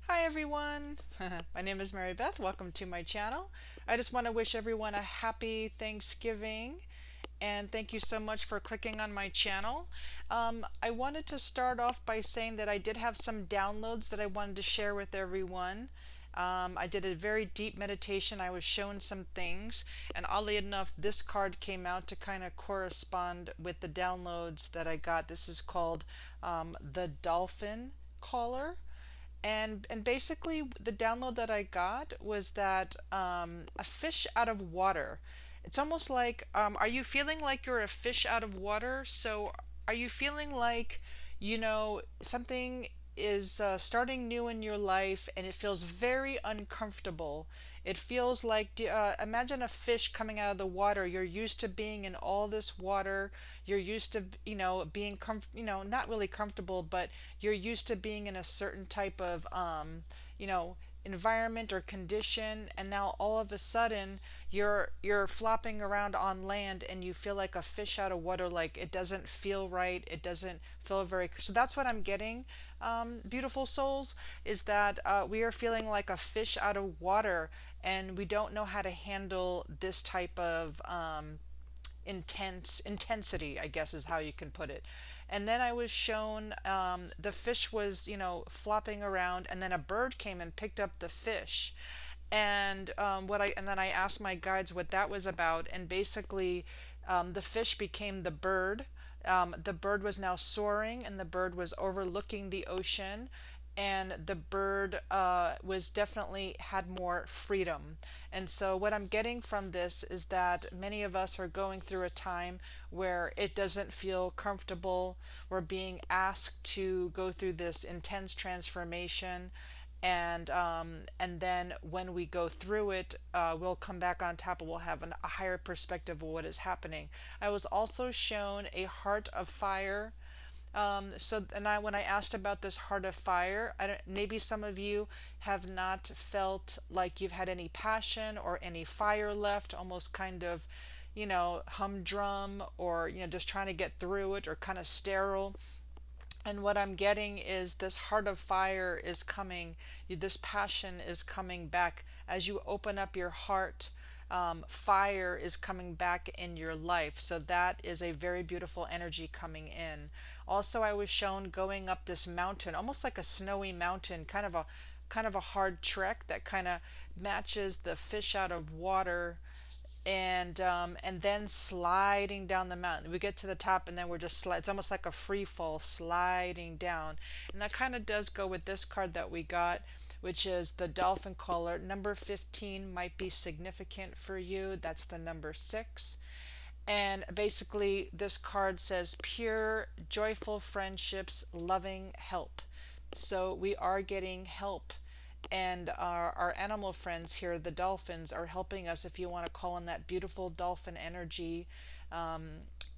Hi everyone. My name is Mary Beth. Welcome to my channel. I just want to wish everyone a happy Thanksgiving and thank you so much for clicking on my channel. I wanted to start off by saying that I did have some downloads that I wanted to share with everyone. I did a very deep meditation. I was shown some things, and oddly enough, this card came out to kind of correspond with the downloads that I got. This is called the Dolphin Caller. And basically the download that I got was that a fish out of water. It's almost like, are you feeling like you're a fish out of water? So are you feeling like, something is starting new in your life and it feels very uncomfortable? It feels like, imagine a fish coming out of the water. You're used to being in all this water. You're used to, being not really comfortable, but you're used to being in a certain type of, you know, environment or condition, and now all of a sudden you're flopping around on land and you feel like a fish out of water. Like it doesn't feel right, it doesn't feel very, so that's what I'm getting, beautiful souls, is that we are feeling like a fish out of water, and we don't know how to handle this type of intensity, I guess is how you can put it. And then I was shown, the fish was, flopping around, and then a bird came and picked up the fish. And and then I asked my guides what that was about, and basically, the fish became the bird. The bird was now soaring, and the bird was overlooking the ocean, and the bird was definitely had more freedom. And so, what I'm getting from this is that many of us are going through a time where it doesn't feel comfortable. We're being asked to go through this intense transformation, and then when we go through it, we'll come back on top and we'll have a higher perspective of what is happening. I was also shown a heart of fire. When I asked about this heart of fire, I don't, maybe some of you have not felt like you've had any passion or any fire left, almost kind of, humdrum, or just trying to get through it, or kind of sterile. And what I'm getting is this heart of fire is coming. This passion is coming back as you open up your heart. Fire is coming back in your life. So that is a very beautiful energy coming in. Also, I was shown going up this mountain, almost like a snowy mountain, kind of a hard trek that kind of matches the fish out of water, and then sliding down the mountain. We get to the top, and then we're just it's almost like a free fall sliding down. And that kind of does go with this card that we got, which is the dolphin color. Number 15 might be significant for you. That's the number 6. And basically, this card says pure, joyful friendships, loving help. So we are getting help, and our animal friends here, the dolphins, are helping us, if you want to call in that beautiful dolphin energy.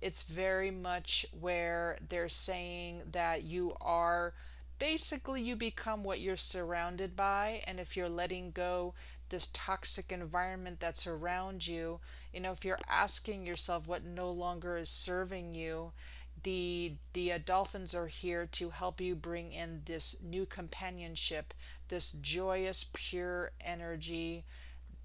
It's very much where they're saying that you are, basically you become what you're surrounded by, and if you're letting go this toxic environment that's around you, if you're asking yourself what no longer is serving you, the dolphins are here to help you bring in this new companionship, this joyous, pure energy,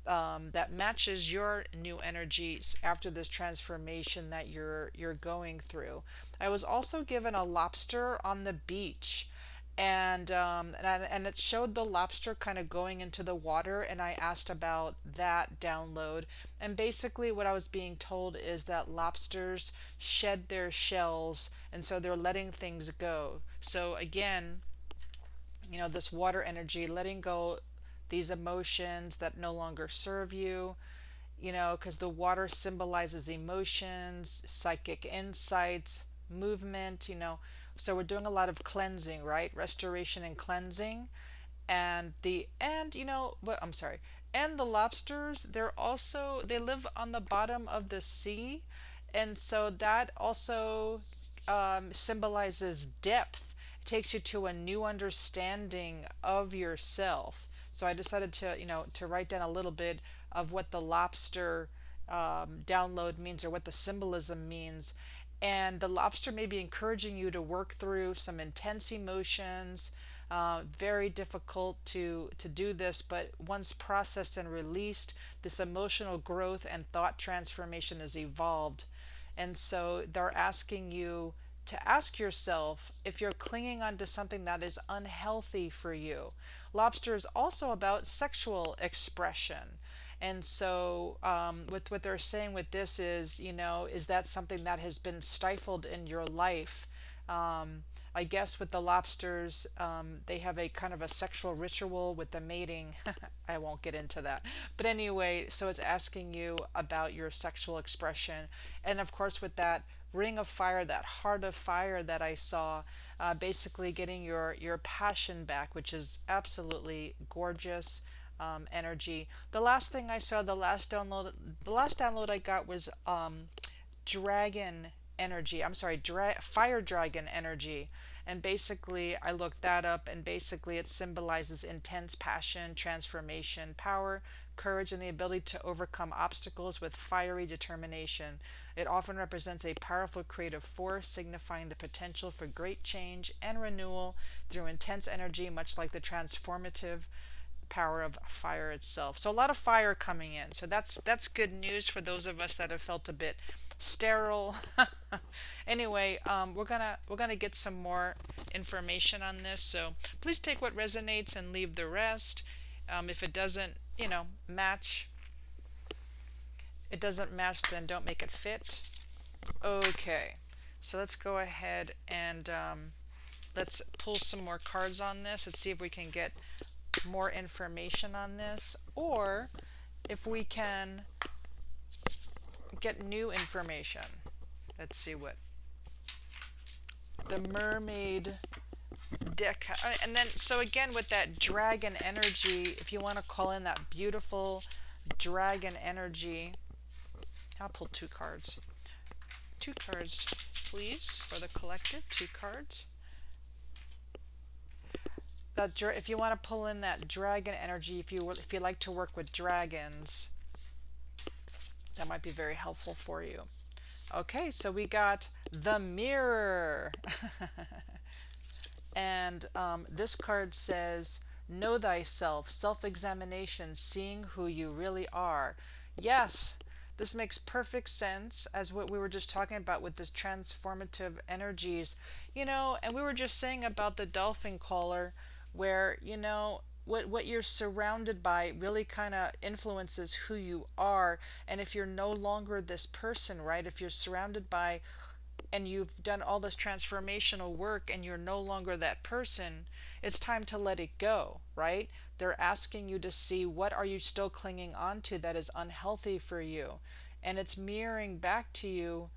that matches your new energies after this transformation that you're going through. I was also given a lobster on the beach, and it showed the lobster kind of going into the water, and I asked about that download. And basically what I was being told is that lobsters shed their shells, and so they're letting things go. So again, this water energy, letting go these emotions that no longer serve you, because the water symbolizes emotions, psychic insights, movement, So we're doing a lot of cleansing, right? Restoration and cleansing. I'm sorry. And the lobsters, they live on the bottom of the sea. And so that also symbolizes depth. It takes you to a new understanding of yourself. So I decided to write down a little bit of what the lobster download means, or what the symbolism means. And the lobster may be encouraging you to work through some intense emotions, Very difficult to do this, but once processed and released, this emotional growth and thought transformation is evolved. And so they're asking you to ask yourself if you're clinging on to something that is unhealthy for you. Lobster is also about sexual expression. And so, with what they're saying with this is, is that something that has been stifled in your life? Um, I guess with the lobsters, they have a kind of a sexual ritual with the mating. I won't get into that. But anyway, so it's asking you about your sexual expression. And of course, with that ring of fire, that heart of fire that I saw, basically getting your passion back, which is absolutely gorgeous. Energy. The last thing I saw, the last download I got was dragon energy. I'm sorry, fire dragon energy. And basically, I looked that up, and basically, it symbolizes intense passion, transformation, power, courage, and the ability to overcome obstacles with fiery determination. It often represents a powerful creative force, signifying the potential for great change and renewal through intense energy, much like the transformative power of fire itself. So a lot of fire coming in. So that's good news for those of us that have felt a bit sterile. Anyway, we're gonna get some more information on this. So please take what resonates and leave the rest. If it doesn't, match, then don't make it fit. Okay. So let's go ahead and let's pull some more cards on this. Let's see if we can get more information on this, or if we can get new information. Let's see what the mermaid deck and then so again with that dragon energy, if you want to call in that beautiful dragon energy, I'll pull two cards, please, for the collective. Two cards. If you want to pull in that dragon energy, if you like to work with dragons, that might be very helpful for you. Okay, so we got the mirror. And this card says, know thyself, self-examination, seeing who you really are. Yes, this makes perfect sense as what we were just talking about with this transformative energies. And we were just saying about the dolphin collar, where what you're surrounded by really kind of influences who you are. And if you're no longer this person, right, if you're surrounded by and you've done all this transformational work and you're no longer that person, it's time to let it go, right? They're asking you to see what are you still clinging on to that is unhealthy for you, and it's mirroring back to you,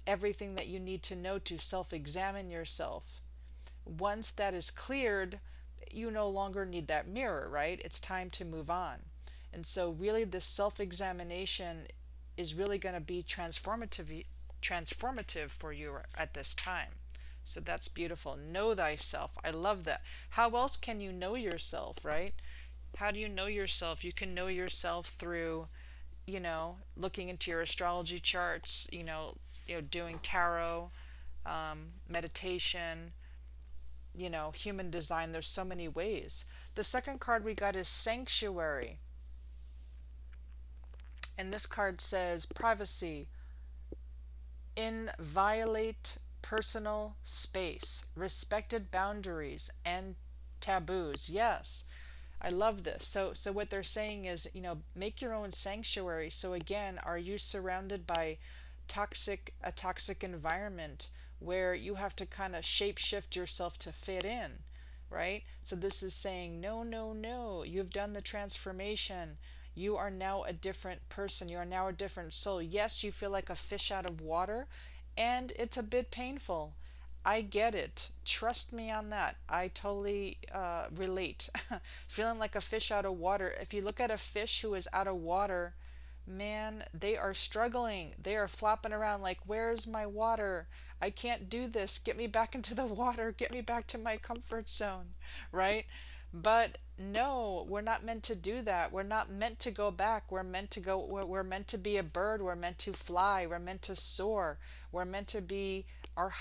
everything that you need to know to self-examine yourself. Once that is cleared, you no longer need that mirror, right? It's time to move on. And so really this self-examination is really going to be transformative for you at this time. So that's beautiful. Know thyself. I love that. How else can you know yourself, right? How do you know yourself? You can know yourself through, looking into your astrology charts, doing tarot, meditation, human design. There's so many ways. The second card we got is Sanctuary. And this card says privacy, inviolate personal space, respected boundaries and taboos. Yes, I love this. So what they're saying is, make your own sanctuary. So again, are you surrounded by a toxic environment where you have to kind of shape shift yourself to fit in, right? So this is saying, no, no, no, you've done the transformation. You are now a different person. You are now a different soul. Yes, you feel like a fish out of water, and it's a bit painful. I get it. Trust me on that. I totally relate. Feeling like a fish out of water. If you look at a fish who is out of water, man, they are struggling. They are flopping around like, where's my water? I can't do this. Get me back into the water. Get me back to my comfort zone, right? But no, we're not meant to do that. We're not meant to go back. We're meant to be a bird. We're meant to fly. We're meant to soar. We're meant to be our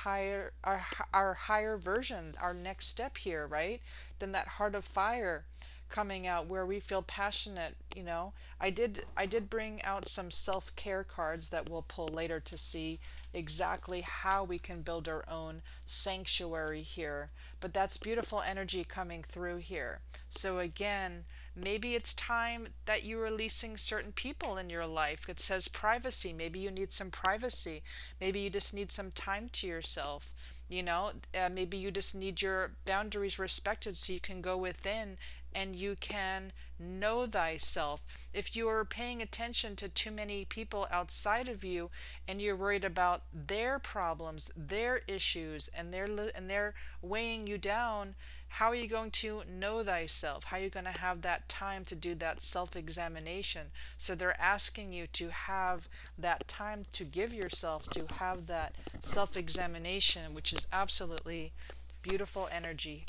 our higher version, our next step here, right? Then that heart of fire coming out where we feel passionate, you know. I did bring out some self-care cards that we'll pull later to see exactly how we can build our own sanctuary here. But that's beautiful energy coming through here. So again, maybe it's time that you're releasing certain people in your life. It says privacy. Maybe you need some privacy. Maybe you just need some time to yourself. Maybe you just need your boundaries respected so you can go within and you can know thyself. If you are paying attention to too many people outside of you and you're worried about their problems, their issues, and they're weighing you down, how are you going to know thyself? How are you going to have that time to do that self-examination? So they're asking you to have that time to give yourself, to have that self-examination, which is absolutely beautiful energy.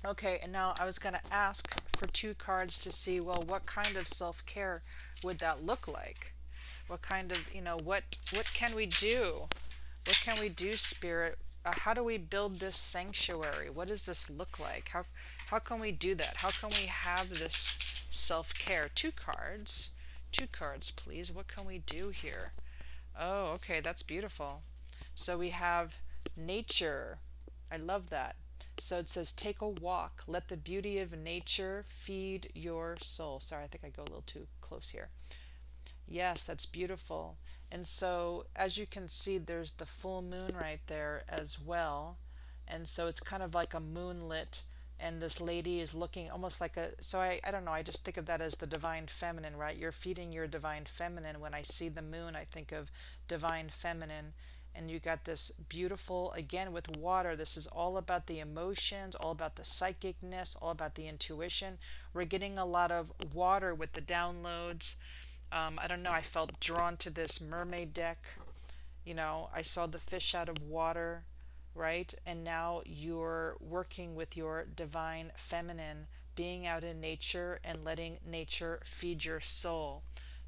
Okay, and now I was going to ask for two cards to see, well, what kind of self-care would that look like? What kind of, what can we do? What can we do, Spirit? How do we build this sanctuary? What does this look like? How can we do that? How can we have this self-care? Two cards. Two cards, please. What can we do here? Oh, okay, that's beautiful. So we have nature. I love that. So it says, take a walk. Let the beauty of nature feed your soul. Sorry, I think I go a little too close here. Yes, that's beautiful. And so, as you can see, there's the full moon right there as well. And so it's kind of like a moonlit, and this lady is looking almost like a, so I don't know, I just think of that as the divine feminine, right? You're feeding your divine feminine. When I see the moon, I think of divine feminine. And you got this beautiful, again with water, this is all about the emotions, all about the psychicness, all about the intuition. We're getting a lot of water with the downloads. I don't know, I felt drawn to this mermaid deck. I saw the fish out of water, right? And now you're working with your divine feminine, being out in nature and letting nature feed your soul.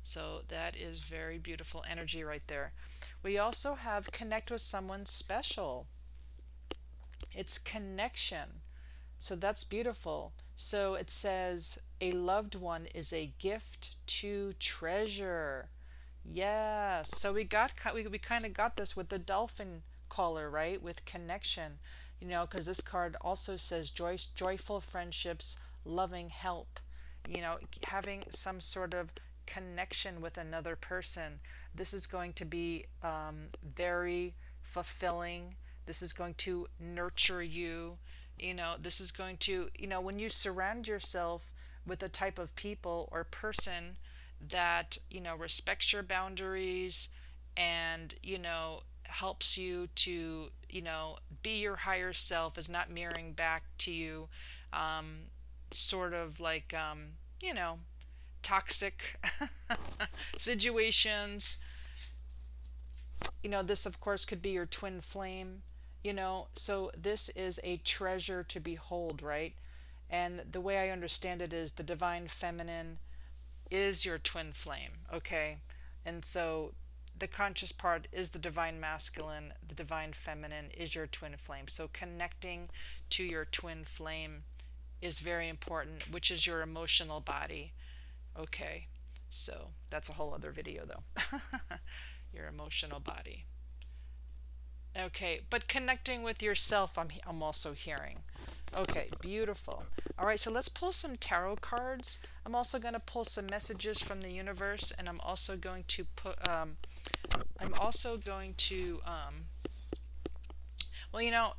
So that is very beautiful energy right there. We also have connect with someone special. It's connection. So that's beautiful. So it says a loved one is a gift to treasure. Yes. So we kind of got this with the dolphin caller, right? With connection. Because this card also says joyful friendships, loving help. Having some sort of connection with another person. This is going to be very fulfilling. This is going to nurture you. This is going to, when you surround yourself with a type of people or person that, respects your boundaries and, helps you to, be your higher self, is not mirroring back to you, sort of like, you know, toxic situations. This of course could be your twin flame, so this is a treasure to behold, right? And the way I understand it is the divine feminine is your twin flame, okay? And so the conscious part is the divine masculine, the divine feminine is your twin flame. So connecting to your twin flame is very important, which is your emotional body. Okay, so that's a whole other video though. Your emotional body. Okay, but connecting with yourself, I'm also hearing. Okay, beautiful. All right, so let's pull some tarot cards. I'm also going to pull some messages from the universe, and I'm also going to put, well,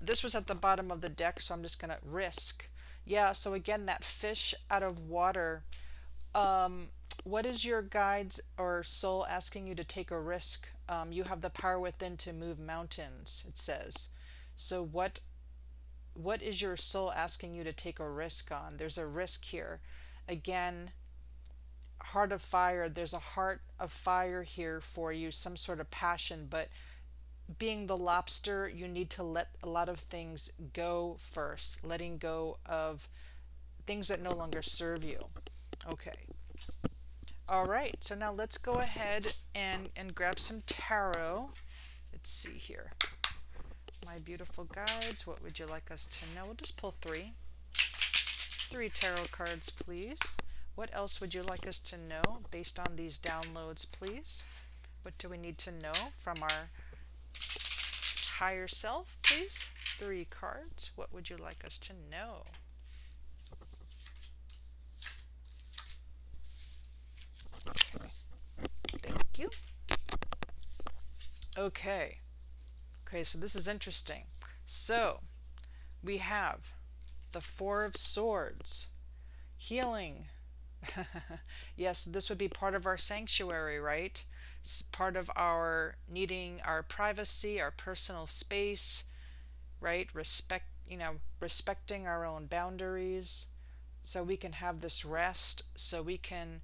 this was at the bottom of the deck, so I'm just going to risk. Yeah, so again, that fish out of water. What is your guides or soul asking you to take a risk? You have the power within to move mountains, it says. So what is your soul asking you to take a risk on? There's a risk here. Again, heart of fire, there's a heart of fire here for you, some sort of passion, but being the lobster, you need to let a lot of things go first, letting go of things that no longer serve you. Okay. All right, so now let's go ahead and grab some tarot. Let's see here. My beautiful guides, what would you like us to know? We'll just pull three tarot cards, please. What else would you like us to know based on these downloads, please? What do we need to know from our higher self, please? 3 cards. What would you like us to know? Okay. Thank you. Okay. Okay, so this is interesting. So, we have the 4 of Swords. Healing. Yes, this would be part of our sanctuary, right? Part of our needing our privacy, our personal space, right? Respecting our own boundaries so we can have this rest, so we can,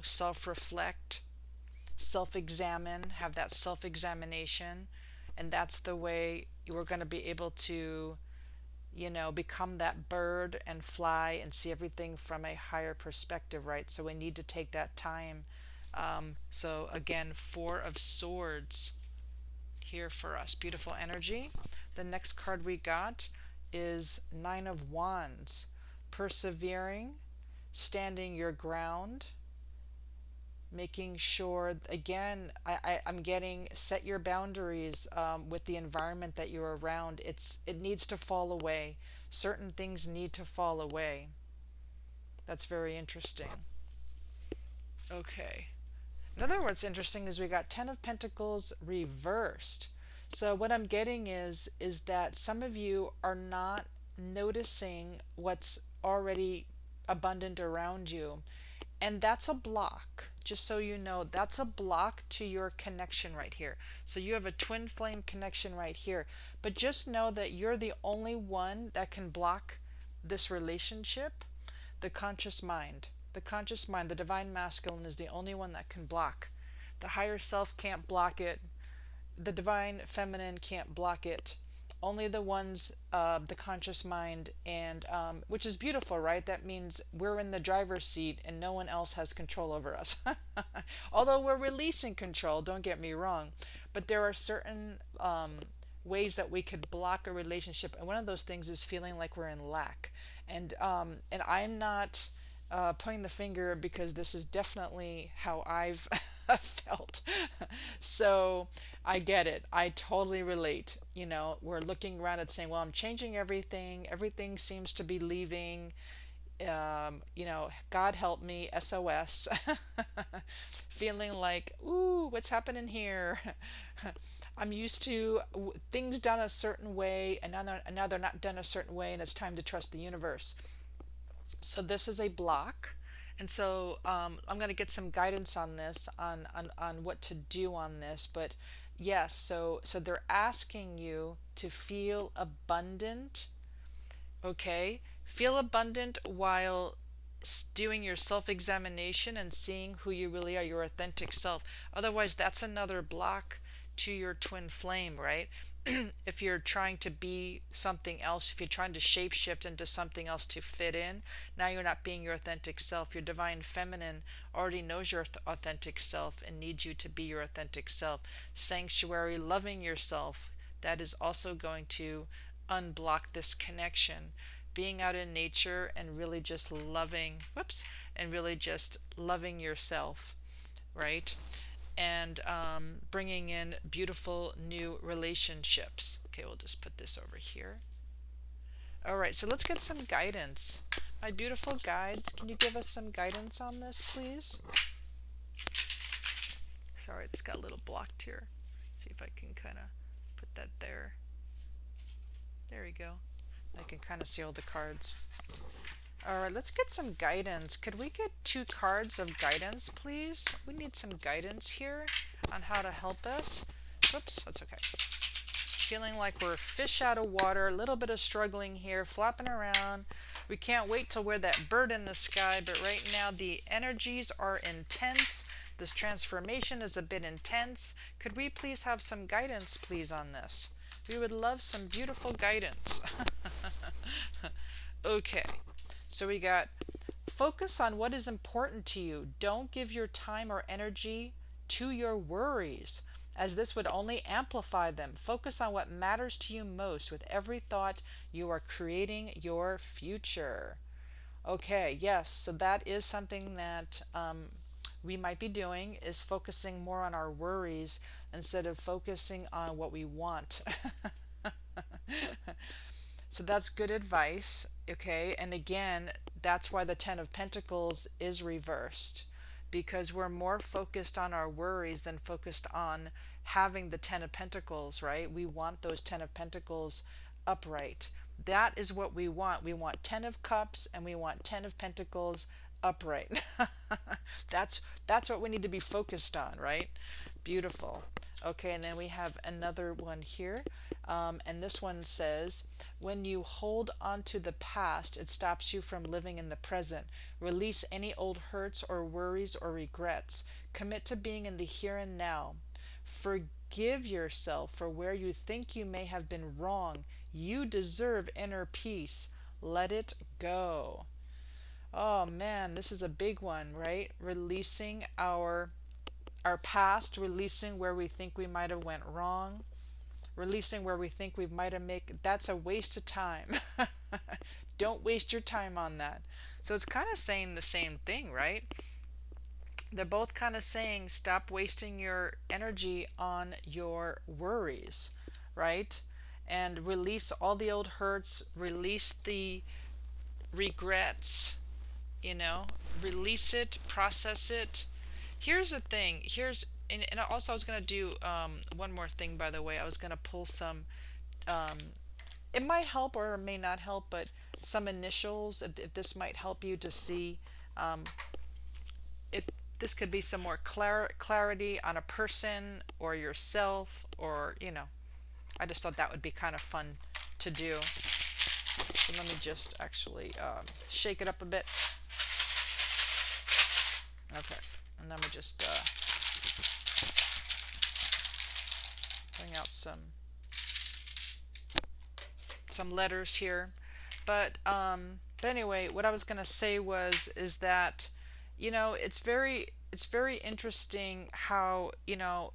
self-reflect, self-examine, have that self-examination, and that's the way we're going to be able to become that bird and fly and see everything from a higher perspective, right? So we need to take that time. So again, 4 of Swords here for us. Beautiful energy. The next card we got is 9 of Wands. Persevering, standing your ground, making sure, again, I'm getting set your boundaries with the environment that you're around. It needs to fall away. Certain things need to fall away. That's very interesting. Okay. Another what's interesting is we got 10 of Pentacles reversed. So what I'm getting is that some of you are not noticing what's already abundant around you. And that's a block. Just so you know, that's a block to your connection right here. So you have a twin flame connection right here. But just know that you're the only one that can block this relationship. The conscious mind. The conscious mind, the divine masculine, is the only one that can block. The higher self can't block it. The divine feminine can't block it. Only the ones, the conscious mind, and which is beautiful, right? That means we're in the driver's seat and no one else has control over us. Although we're releasing control, don't get me wrong, but there are certain ways that we could block a relationship, and one of those things is feeling like we're in lack. And I'm not pointing the finger, because this is definitely how I've felt. So I get it. I totally relate. We're looking around and saying, well, I'm changing everything. Everything seems to be leaving. God help me, SOS. Feeling like, ooh, what's happening here? I'm used to things done a certain way, and now they're not done a certain way, and it's time to trust the universe. So this is a block. And so I'm going to get some guidance on this, on what to do on this. But yes, so they're asking you to feel abundant. Okay? Feel abundant while doing your self-examination and seeing who you really are, your authentic self. Otherwise, that's another block to your twin flame, right? If you're trying to be something else, if you're trying to shapeshift into something else to fit in, now you're not being your authentic self. Your divine feminine already knows your authentic self and needs you to be your authentic self. Sanctuary, loving yourself, that is also going to unblock this connection. Being out in nature and really just loving, and really just loving yourself, right? And bringing in beautiful new relationships. Okay, we'll just put this over here. All right, so let's get some guidance. My beautiful guides, can you give us some guidance on this, please? Sorry, it's got a little blocked here. See if I can kind of put that there. There we go. I can kind of see all the cards. All right, let's get some guidance. Could we get 2 cards of guidance, please? We need some guidance here on how to help us. Whoops, that's okay. Feeling like we're fish out of water, a little bit of struggling here, flopping around. We can't wait till we're that bird in the sky, but right now the energies are intense. This transformation is a bit intense. Could we please have some guidance, please, on this? We would love some beautiful guidance. Okay. So we got, focus on what is important to you. Don't give your time or energy to your worries. as this would only amplify them. Focus on what matters to you most. With every thought, you are creating your future. Okay, yes, so that is something that we might be doing, is focusing more on our worries instead of focusing on what we want. So that's good advice. Okay, and again, that's why the 10 of Pentacles is reversed, because we're more focused on our worries than focused on having the 10 of Pentacles, right? We want those 10 of Pentacles upright. That is what we want. We want 10 of Cups and we want 10 of Pentacles upright. That's what we need to be focused on, right? Beautiful. Okay, and then we have another one here. And this one says, when you hold on to the past, it stops you from living in the present. Release any old hurts or worries or regrets. Commit to being in the here and now. Forgive yourself for where you think you may have been wrong. You deserve inner peace. Let it go. Oh man, this is a big one, right? Releasing our past, releasing where we think we might have went wrong, releasing where we think we might have made, that's a waste of time. Don't waste your time on that. So it's kind of saying the same thing, right? They're both kind of saying stop wasting your energy on your worries, right? And release all the old hurts, release the regrets, you know, release it, process it. Here's the thing. And also I was going to do one more thing, by the way. I was going to pull some, um, it might help or it may not help, but some initials, if this might help you to see um, if this could be some more clarity on a person or yourself, or, you know, I just thought that would be kind of fun to do. So let me just actually shake it up a bit. Okay, and then we just bring out some letters here. But anyway, what I was gonna say was is that, you know, it's very interesting how, you know,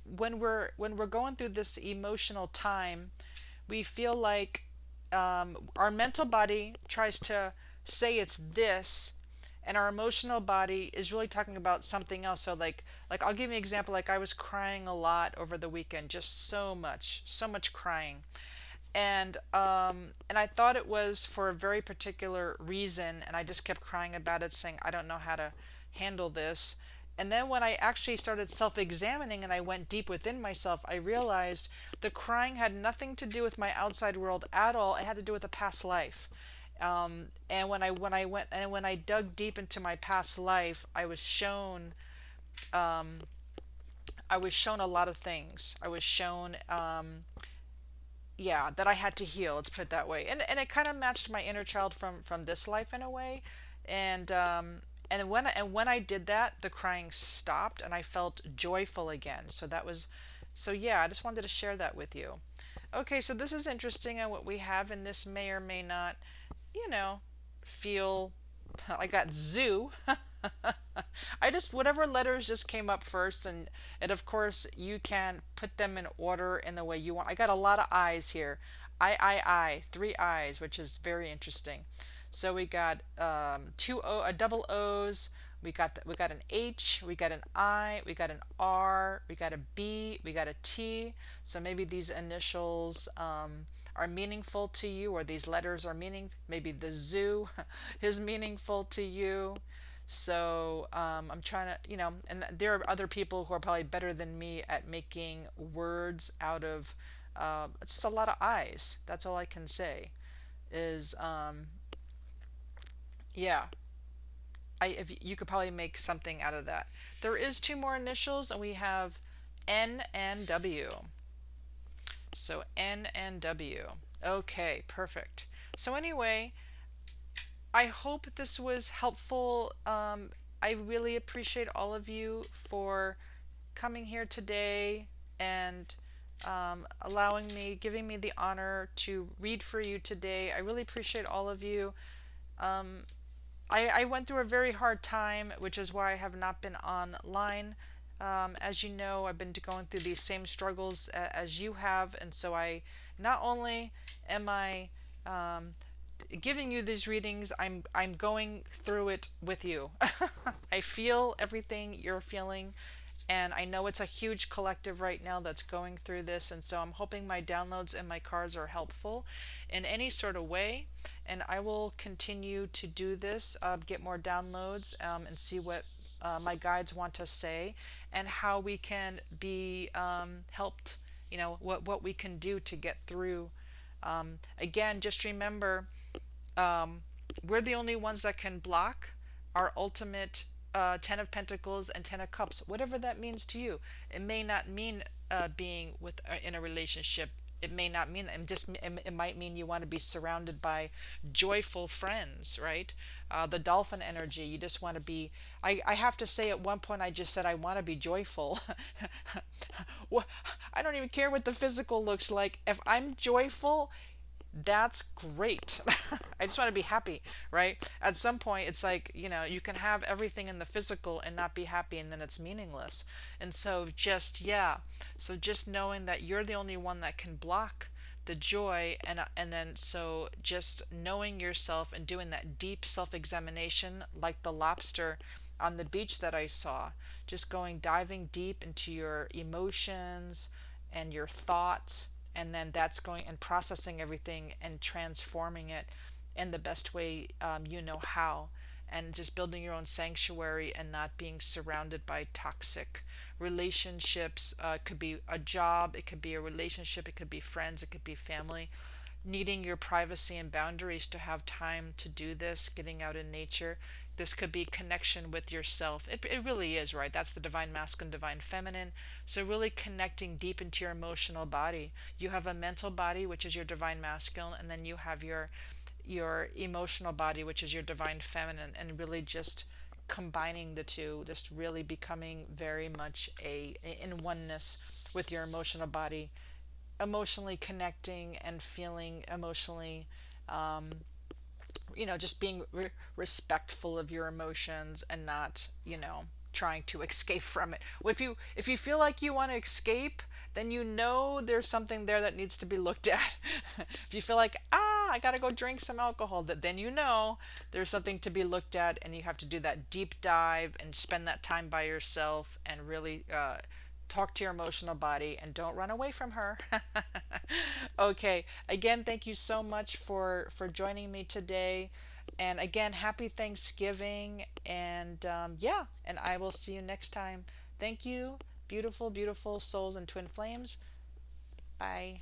when we're going through this emotional time, we feel like our mental body tries to say it's this, and our emotional body is really talking about something else. So like I'll give you an example. Like I was crying a lot over the weekend, just so much crying, and I thought it was for a very particular reason, and I just kept crying about it, saying I don't know how to handle this. And then when I actually started self-examining and I went deep within myself, I realized the crying had nothing to do with my outside world at all. It had to do with a past life. And when I dug deep into my past life, I was shown a lot of things. I was shown yeah, that I had to heal. Let's put it that way. And it kind of matched my inner child from this life in a way. And when I did that, the crying stopped and I felt joyful again. So yeah, I just wanted to share that with you. Okay, so this is interesting on what we have, and this may or may not, you know, feel. I got zoo. I just, whatever letters just came up first, and of course you can put them in order in the way you want. I got a lot of eyes here. I, three eyes, which is very interesting. So we got double O's. We got an H. We got an I. We got an R. We got a B. We got a T. So maybe these initials are meaningful to you, or these letters are maybe the zoo is meaningful to you. So I'm trying to, you know, and there are other people who are probably better than me at making words out of it's just a lot of eyes. That's all I can say is yeah. If you could probably make something out of that. There is two more initials, and we have N and W. So N and W. Okay, perfect. So anyway, I hope this was helpful. I really appreciate all of you for coming here today and allowing me, giving me the honor to read for you today. I really appreciate all of you. I went through a very hard time, which is why I have not been online As you know, I've been going through these same struggles as you have, and so I not only am I giving you these readings, I'm going through it with you. I feel everything you're feeling, and I know it's a huge collective right now that's going through this, and so I'm hoping my downloads and my cards are helpful in any sort of way. And I will continue to do this, get more downloads, and see what my guides want to say and how we can be helped. You know what we can do to get through. Again, just remember, we're the only ones that can block our ultimate Ten of Pentacles and Ten of Cups, whatever that means to you. It may not mean being with in a relationship. It may not mean it might mean you want to be surrounded by joyful friends, right? The dolphin energy. You just want to be. I have to say, at one point, I just said I want to be joyful. Well, I don't even care what the physical looks like. If I'm joyful, that's great. I just want to be happy, right? At some point, it's like, you can have everything in the physical and not be happy, and then it's meaningless. And so, just knowing that you're the only one that can block the joy, and then so just knowing yourself and doing that deep self-examination, like the lobster on the beach that I saw, just diving deep into your emotions and your thoughts, and then that's going and processing everything and transforming it in the best way you know how, and just building your own sanctuary and not being surrounded by toxic relationships. It could be a job, it could be a relationship, it could be friends, it could be family. Needing your privacy and boundaries to have time to do this, getting out in nature. This could be connection with yourself. It really is, right? That's the divine masculine, divine feminine. So really connecting deep into your emotional body. You have a mental body, which is your divine masculine, and then you have your emotional body, which is your divine feminine, and really just combining the two, just really becoming very much in oneness with your emotional body, emotionally connecting and feeling emotionally, just being respectful of your emotions and not, trying to escape from it. If you feel like you want to escape, then there's something there that needs to be looked at. If you feel like, I gotta go drink some alcohol, then there's something to be looked at, and you have to do that deep dive and spend that time by yourself and really talk to your emotional body, and don't run away from her. Okay, again, thank you so much for joining me today, and again, happy Thanksgiving, and yeah, and I will see you next time. Thank you, beautiful, beautiful souls and twin flames. Bye.